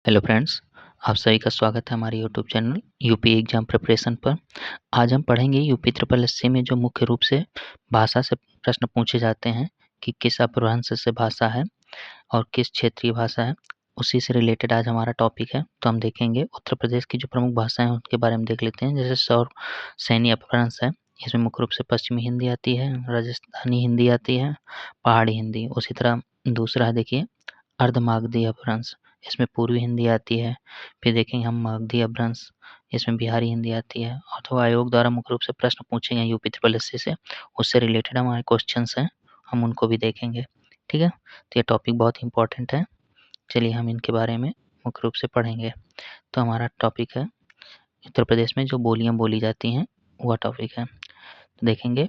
Hello friends, आप सभी का स्वागत है हमारे YouTube channel UP exam preparation पर। आज हम पढ़ेंगे यूपी ट्रिपल एससी में जो मुख्य रूप से भाषा से प्रश्न पूछे जाते हैं कि किस अपभ्रंश से भाषा है और किस क्षेत्रीय भाषा है, उसी से रिलेटेड आज हमारा टॉपिक है। तो हम देखेंगे उत्तर प्रदेश की जो प्रमुख भाषाएं हैं उनके बारे में देख लेते हैं। जैसे सौर सैनी अपभ्रंश है, इसमें मुख्य रूप से पश्चिमी हिंदी आती है, राजस्थानी हिंदी आती है, पहाड़ी हिंदी। उसी तरह दूसरा है देखिए अर्धमागधी अपभ्रंश, इसमें पूर्वी हिंदी आती है। फिर देखेंगे हम मागधी अपभ्रंश, इसमें बिहारी हिंदी आती है। अथवा आयोग द्वारा मुख्य रूप से प्रश्न पूछे गए यूपी ट्रिपल एससी से, उससे रिलेटेड हमारे क्वेश्चंस हैं, हम उनको भी देखेंगे। ठीक है, तो ये टॉपिक बहुत इंपॉर्टेंट है। चलिए हम इनके बारे में मुख्य रूप से पढ़ेंगे। तो हमारा टॉपिक है उत्तर प्रदेश में जो बोलियां बोली जाती हैं, वह टॉपिक है। तो देखेंगे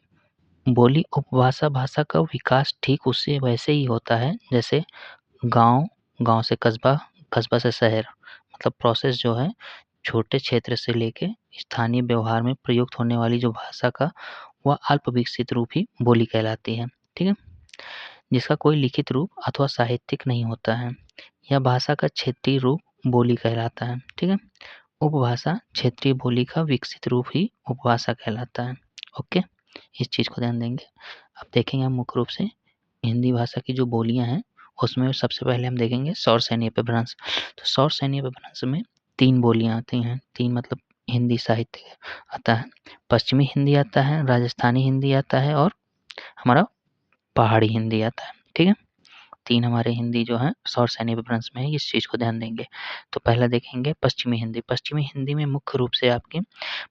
बोली उपभाषा भाषा का विकास ठीक उससे वैसे ही होता है जैसे गाँव, गाँव से कस्बा, कस्बा से शहर। मतलब प्रोसेस जो है छोटे क्षेत्र से लेके स्थानीय व्यवहार में प्रयुक्त होने वाली जो भाषा का वह अल्प विकसित रूप ही बोली कहलाती है। ठीक है, जिसका कोई लिखित रूप अथवा साहित्यिक नहीं होता है। यह भाषा का क्षेत्रीय रूप बोली कहलाता है। ठीक है, उपभाषा क्षेत्रीय बोली का विकसित रूप ही उपभाषा कहलाता है। ओके, इस चीज़ को ध्यान देंगे। अब देखेंगे हम मुख्य रूप से हिंदी भाषा की जो बोलियां हैं उसमें सबसे पहले हम देखेंगे सौर सैनी अपभ्रंश। तो सौर सैनी अपभ्रंश में 3 बोलियां आती हैं। 3 मतलब हिंदी साहित्य आता है, पश्चिमी हिंदी आता है, राजस्थानी हिंदी आता है और हमारा पहाड़ी हिंदी आता है। ठीक है, 3 हमारे हिंदी जो है सौर सैनी अपभ्रंश में है, इस चीज़ को ध्यान देंगे। तो पहला देखेंगे पश्चिमी हिंदी। पश्चिमी हिंदी में मुख्य रूप से आपकी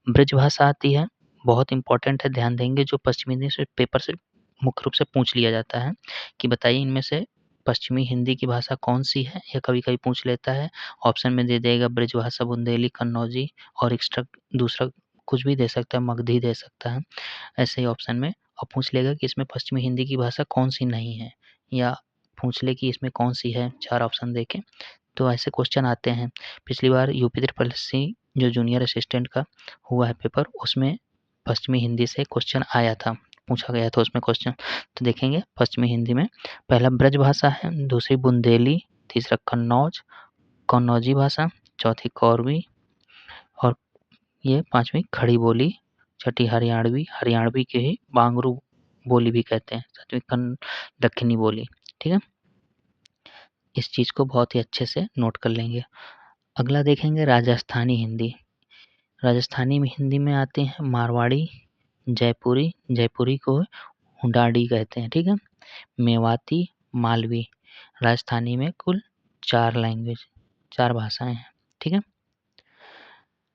ब्रज भाषा आती है। बहुत इंपॉर्टेंट है, ध्यान देंगे। जो पश्चिमी हिंदी से पेपर से मुख्य रूप से पूछ लिया जाता है कि बताइए इनमें से पश्चिमी हिंदी की भाषा कौन-सी है? या कभी-कभी पूछ लेता है, ऑप्शन में दे देगा ब्रजभाषा, बुंदेली, कन्नौजी और एक्स्ट्रा दूसरा कुछ भी दे सकता है, मगधी दे सकता है, ऐसे ही ऑप्शन में। और पूछ लेगा कि इसमें पश्चिमी हिंदी की भाषा कौन-सी नहीं है, या पूछ ले कि इसमें कौन-सी है, 4 ऑप्शन देके। तो ऐसे क्वेश्चन आते हैं। पिछली बार यूपी ट्रिपल एससी जो जूनियर असिस्टेंट का हुआ है पेपर, उसमें पश्चिमी हिंदी से क्वेश्चन आया था, पूछा गया था उसमें क्वेश्चन। तो देखेंगे पश्चिमी हिंदी में पहला ब्रज भाषा है, दूसरी बुंदेली, तीसरा कन्नौज, कन्नौजी भाषा, चौथी कौरवी और ये 5वीं खड़ी बोली, छठी हरियाणवी, हरियाणवी के ही बांगरू बोली भी कहते हैं, 7वीं दक्षिणी बोली। ठीक है, इस चीज़ को बहुत ही अच्छे से नोट कर लेंगे। अगला देखेंगे राजस्थानी हिंदी। राजस्थानी में हिंदी में आते हैं मारवाड़ी, जयपुरी, जयपुरी को हुंडाडी कहते हैं। ठीक है, मेवाती, मालवी। राजस्थानी में कुल 4 लैंग्वेज, 4 भाषाएं हैं। ठीक है,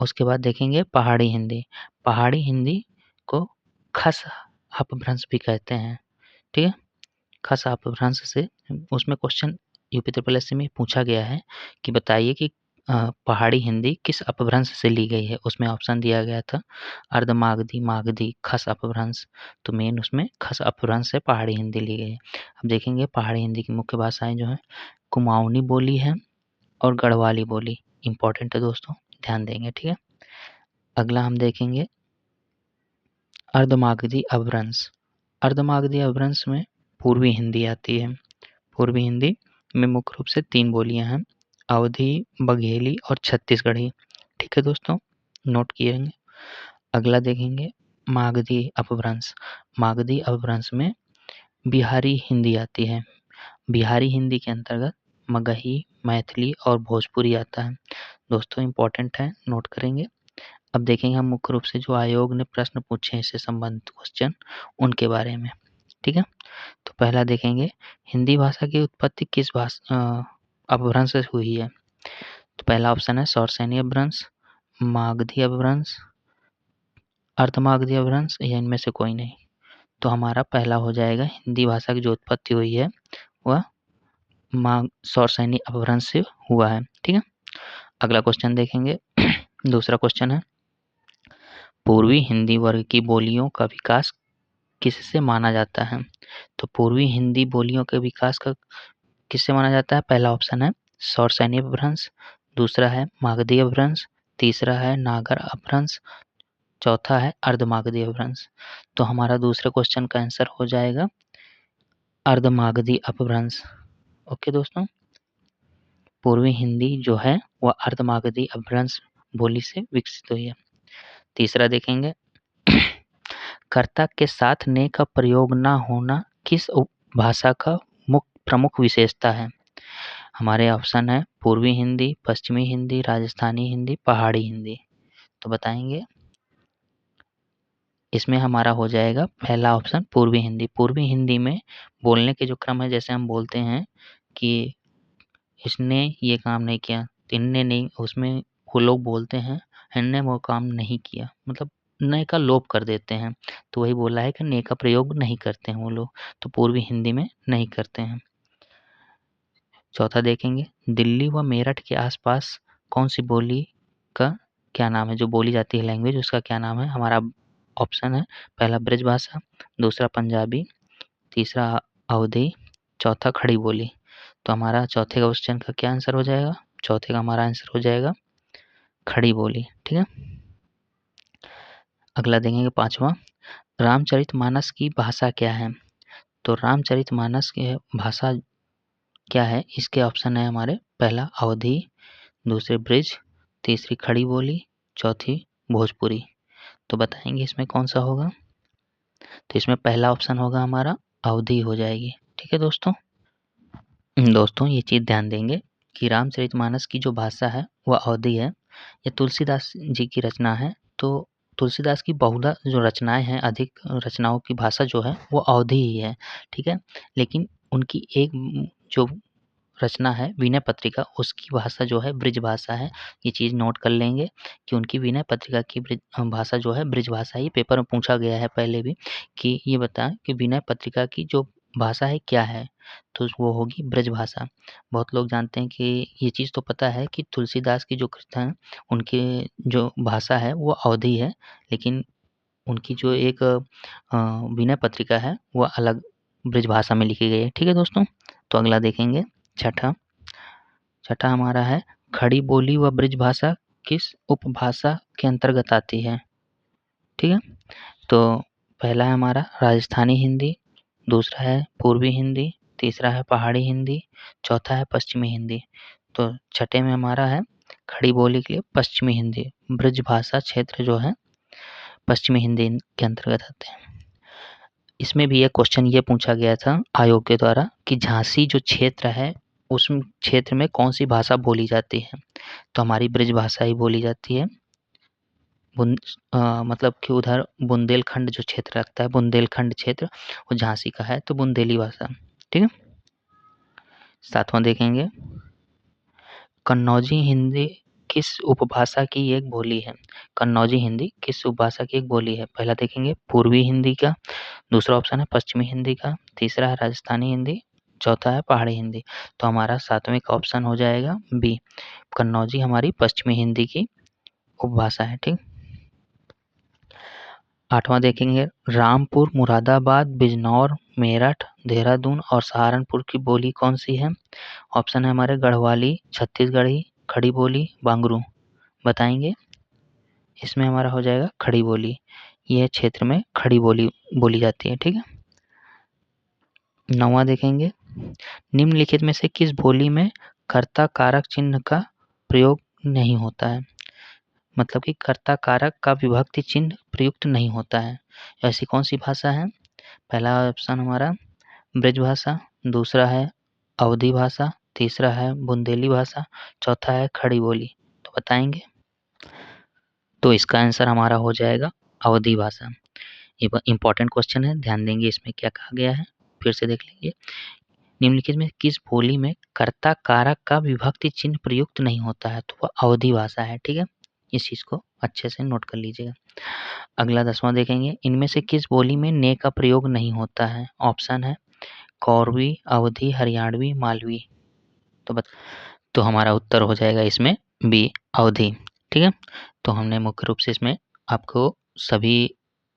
उसके बाद देखेंगे पहाड़ी हिंदी। पहाड़ी हिंदी को खस अपभ्रंश भी कहते हैं। ठीक है, खस अपभ्रंश से उसमें क्वेश्चन यूपी ट्रिपल एससी में पूछा गया है कि बताइए कि पहाड़ी हिंदी किस अपभ्रंश से ली गई है। उसमें ऑप्शन दिया गया था अर्धमागधी, मागधी, खस अपभ्रंश। तो मेन उसमें खस अपभ्रंश से पहाड़ी हिंदी ली गई है। अब देखेंगे पहाड़ी हिंदी की मुख्य भाषाएं जो है कुमाऊनी बोली है और गढ़वाली बोली। इंपॉर्टेंट है दोस्तों, ध्यान देंगे। ठीक है, अगला हम देखेंगे अर्धमागधी अपभ्रंश। अर्धमागधी अपभ्रंश में पूर्वी हिंदी आती है। पूर्वी हिंदी में मुख्य रूप से 3 बोलियां हैं, अवधी, बघेली और छत्तीसगढ़ी। ठीक है दोस्तों, नोट किएंगे। अगला देखेंगे मागधी अपभ्रंश। मागधी अपभ्रंश में बिहारी हिंदी आती है। बिहारी हिंदी के अंतर्गत मगही, मैथिली और भोजपुरी आता है। दोस्तों इंपॉर्टेंट है, नोट करेंगे। अब देखेंगे हम मुख्य रूप से जो आयोग ने प्रश्न पूछे हैं इससे संबंधित क्वेश्चन, उनके बारे में। ठीक है, तो पहला देखेंगे हिंदी भाषा की उत्पत्ति किस अपभ्रंश से हुई है। तो पहला ऑप्शन है सौरसैनी अपभ्रंश, मागधी अपभ्रंश, अर्धमागधी अपभ्रंश या इनमें से कोई नहीं। तो हमारा पहला हो जाएगा हिंदी भाषा की जो उत्पत्ति हुई है वह सौरसैनी अपभ्रंश से हुआ है। ठीक है, अगला क्वेश्चन देखेंगे। दूसरा क्वेश्चन है पूर्वी हिंदी वर्ग की बोलियों का विकास किससे माना जाता है। तो पूर्वी हिंदी बोलियों के विकास का किससे माना जाता है। पहला ऑप्शन है सौरसैनी अपभ्रंश, दूसरा है मागधी अपभ्रंश, तीसरा है नागर अपभ्रंश, चौथा है अर्धमागधी अपभ्रंश। तो हमारा दूसरे क्वेश्चन का आंसर हो जाएगा अर्धमागधी अपभ्रंश। ओके दोस्तों, पूर्वी हिंदी जो है वह अर्धमागधी अपभ्रंश बोली से विकसित हुई है। तीसरा देखेंगे, कर्ता के साथ ने का प्रयोग न होना किस भाषा का प्रमुख विशेषता है? हमारे ऑप्शन है पूर्वी हिंदी, पश्चिमी हिंदी, राजस्थानी हिंदी, पहाड़ी हिंदी। तो बताएंगे। इसमें हमारा हो जाएगा पहला ऑप्शन पूर्वी हिंदी। पूर्वी हिंदी में बोलने के जो क्रम है, जैसे हम बोलते हैं कि इसने ये काम नहीं किया, इनने नहीं, उसमें वो लोग बोलते हैं इनने वो काम नहीं किया, मतलब ने का लोप कर देते हैं। तो वही बोला है कि ने का प्रयोग नहीं करते हैं वो लोग, तो पूर्वी हिंदी में नहीं करते हैं। चौथा देखेंगे, दिल्ली व मेरठ के आसपास कौन सी बोली का क्या नाम है? जो बोली जाती है लैंग्वेज, उसका क्या नाम है? हमारा ऑप्शन है पहला ब्रजभाषा, दूसरा पंजाबी, तीसरा अवधी, चौथा खड़ी बोली। तो हमारा चौथे का क्वेश्चन का क्या आंसर हो जाएगा? चौथे का हमारा आंसर हो जाएगा खड़ी बोली। ठीक है। अगला देखेंगे पांचवा, रामचरितमानस की भाषा क्या है? तो रामचरितमानस की भाषा क्या है? इसके ऑप्शन है हमारे पहला अवधी, दूसरे ब्रिज, तीसरी खड़ी बोली, चौथी भोजपुरी। तो बताएंगे इसमें कौन सा होगा? तो इसमें पहला ऑप्शन होगा हमारा अवधी हो जाएगी। ठीक है दोस्तों। दोस्तों ये चीज़ ध्यान देंगे कि रामचरितमानस की जो भाषा है वह अवधी है। ये तुलसीदास जी की रचना है। तो तुलसीदास की बहुधा जो रचनाएं हैं, अधिक रचनाओं की भाषा जो है वो अवधी ही है। ठीक है। लेकिन उनकी एक जो रचना है विनय पत्रिका, उसकी भाषा जो है ब्रिज भाषा है। ये चीज़ नोट कर लेंगे कि उनकी विनय पत्रिका की भाषा जो है ब्रिज भाषा। ये पेपर में पूछा गया है पहले भी कि ये बताएं कि विनय पत्रिका की जो भाषा है क्या है? तो वो होगी ब्रज भाषा। बहुत लोग जानते हैं कि ये चीज़ तो पता है कि तुलसीदास की जो कृत हैं उनकी जो भाषा है वो अवधी है, लेकिन उनकी जो एक विनय पत्रिका है वो अलग ब्रज भाषा में लिखी गई है। ठीक है दोस्तों। तो अगला देखेंगे छठा हमारा है, खड़ी बोली व ब्रज भाषा किस उपभाषा के अंतर्गत आती है? ठीक है। तो पहला है हमारा राजस्थानी हिंदी, दूसरा है पूर्वी हिंदी, तीसरा है पहाड़ी हिंदी, चौथा है पश्चिमी हिंदी। तो छठे में हमारा है खड़ी बोली के लिए पश्चिमी हिंदी। ब्रज भाषा क्षेत्र जो है पश्चिमी हिंदी के अंतर्गत आते हैं। इसमें भी एक क्वेश्चन ये पूछा गया था आयोग के द्वारा कि झांसी जो क्षेत्र है उस क्षेत्र में कौन सी भाषा बोली जाती है? तो हमारी ब्रज भाषा ही बोली जाती है। मतलब कि उधर बुंदेलखंड जो क्षेत्र लगता है, बुंदेलखंड क्षेत्र वो झांसी का है, तो बुंदेली भाषा। ठीक है। सातवां देखेंगे, कन्नौजी हिंदी किस उपभाषा की एक बोली है? कन्नौजी हिंदी किस उपभाषा की एक बोली है? पहला देखेंगे पूर्वी हिंदी का, दूसरा ऑप्शन है पश्चिमी हिंदी का, तीसरा है राजस्थानी हिंदी, चौथा है पहाड़ी हिंदी। तो हमारा सातवें का ऑप्शन हो जाएगा बी, कन्नौजी हमारी पश्चिमी हिंदी की उपभाषा है। ठीक। आठवां देखेंगे, रामपुर, मुरादाबाद, बिजनौर, मेरठ, देहरादून और सहारनपुर की बोली कौन सी है? ऑप्शन है हमारे गढ़वाली, छत्तीसगढ़ी, खड़ी बोली, बांगरू। बताएंगे। इसमें हमारा हो जाएगा खड़ी बोली। यह क्षेत्र में खड़ी बोली बोली जाती है। ठीक है। नौवां देखेंगे, निम्नलिखित में से किस बोली में कर्ता कारक चिन्ह का प्रयोग नहीं होता है? मतलब कि कर्ता कारक का विभक्ति चिन्ह प्रयुक्त नहीं होता है। ऐसी कौन सी भाषा है? पहला ऑप्शन हमारा ब्रज भाषा, दूसरा है अवधी भाषा, तीसरा है बुंदेली भाषा, चौथा है खड़ी बोली। तो बताएंगे। तो इसका आंसर हमारा हो जाएगा अवधी भाषा। ये इंपॉर्टेंट क्वेश्चन है, ध्यान देंगे इसमें क्या कहा गया है। फिर से देख लेंगे, निम्नलिखित में किस बोली में कर्ता कारक का विभक्ति चिन्ह प्रयुक्त नहीं होता है? तो वह अवधी भाषा है। ठीक है। इस चीज को अच्छे से नोट कर लीजिएगा। अगला 10वां देखेंगे, इनमें से किस बोली में ने का प्रयोग नहीं होता है? ऑप्शन है कौरवी, अवधी, हरियाणवी, मालवी। तो हमारा उत्तर हो जाएगा इसमें बी, अवधी। ठीक है। तो हमने मुख्य रूप से इसमें आपको सभी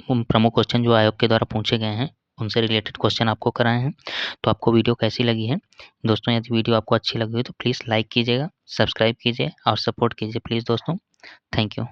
प्रमुख क्वेश्चन जो आयोग के द्वारा पूछे गए हैं उनसे रिलेटेड क्वेश्चन आपको कराए हैं। तो आपको वीडियो कैसी लगी है दोस्तों? यदि वीडियो आपको अच्छी लगी हो तो प्लीज़ लाइक कीजिएगा, सब्सक्राइब कीजिए और सपोर्ट कीजिए प्लीज़ दोस्तों। Thank you.